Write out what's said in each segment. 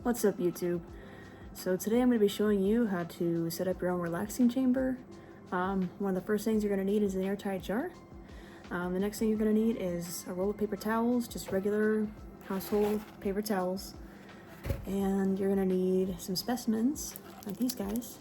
What's up, YouTube? So today I'm going to be showing you how to set up your own relaxing chamber. One of the first things you're going to need is an airtight jar. The next thing you're going to need is a roll of paper towels, just regular household paper towels. And you're going to need some specimens, like these guys.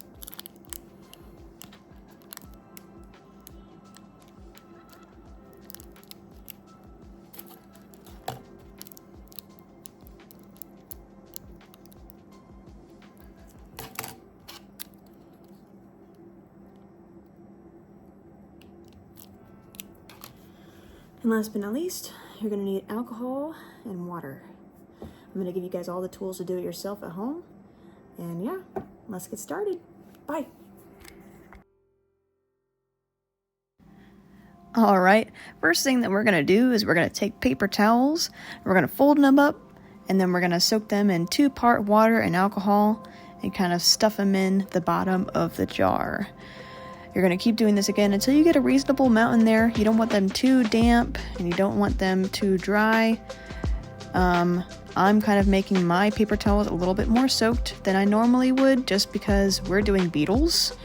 And last but not least, you're going to need alcohol and water. I'm going to give you guys all the tools to do it yourself at home. And yeah, let's get started. Bye. All right, first thing that we're going to do is we're going to take paper towels, we're going to fold them up, and then we're going to soak them in 2-part water and alcohol and kind of stuff them in the bottom of the jar. You're going to keep doing this again until you get a reasonable amount in there. You don't want them too damp and you don't want them too dry. I'm kind of making my paper towels a little bit more soaked than I normally would, just because we're doing beetles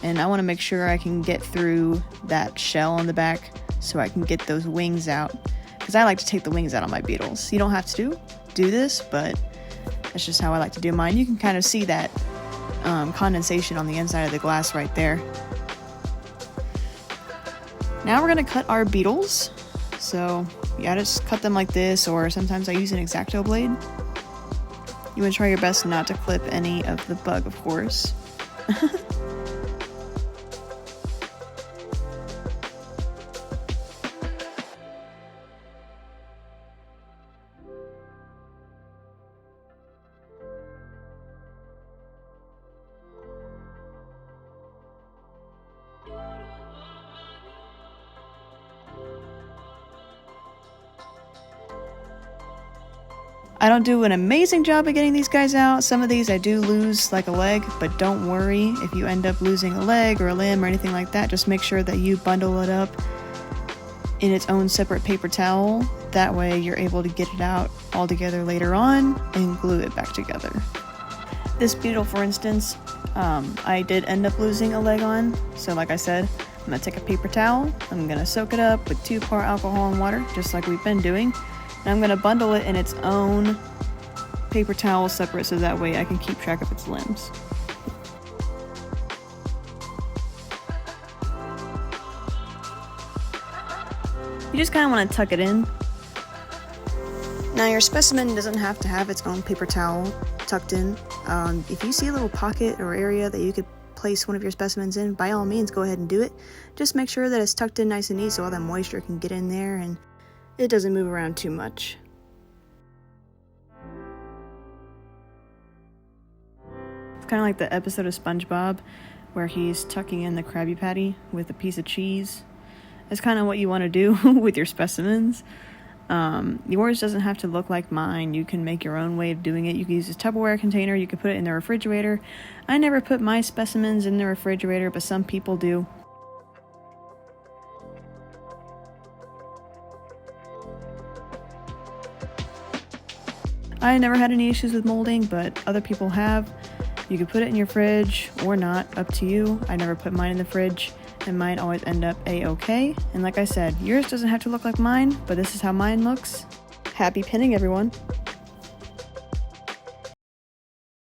and I want to make sure I can get through that shell on the back so I can get those wings out, because I like to take the wings out on my beetles. You don't have to do this, but that's just how I like to do mine. You can kind of see that condensation on the inside of the glass right there. Now we're going to cut our beetles. So yeah, just cut them like this, or sometimes I use an X-Acto blade. You want to try your best not to clip any of the bug, of course. I don't do an amazing job of getting these guys out. Some of these I do lose like a leg, but don't worry if you end up losing a leg or a limb or anything like that. Just make sure that you bundle it up in its own separate paper towel. That way you're able to get it out all together later on and glue it back together. This beetle, for instance, I did end up losing a leg on. So like I said, I'm going to take a paper towel. I'm going to soak it up with 2-part alcohol and water, just like we've been doing. And I'm going to bundle it in its own paper towel separate, so that way I can keep track of its limbs. You just kind of want to tuck it in. Now your specimen doesn't have to have its own paper towel tucked in. If you see a little pocket or area that you could place one of your specimens in, by all means go ahead and do it. Just make sure that it's tucked in nice and neat so all that moisture can get in there and it doesn't move around too much. It's kind of like the episode of SpongeBob where he's tucking in the Krabby Patty with a piece of cheese. That's kind of what you want to do with your specimens. Yours doesn't have to look like mine. You can make your own way of doing it. You can use a Tupperware container. You can put it in the refrigerator. I never put my specimens in the refrigerator, but some people do. I never had any issues with molding, but other people have. You could put it in your fridge or not, up to you. I never put mine in the fridge, and mine always end up a-okay. And like I said, yours doesn't have to look like mine, but this is how mine looks. Happy pinning, everyone.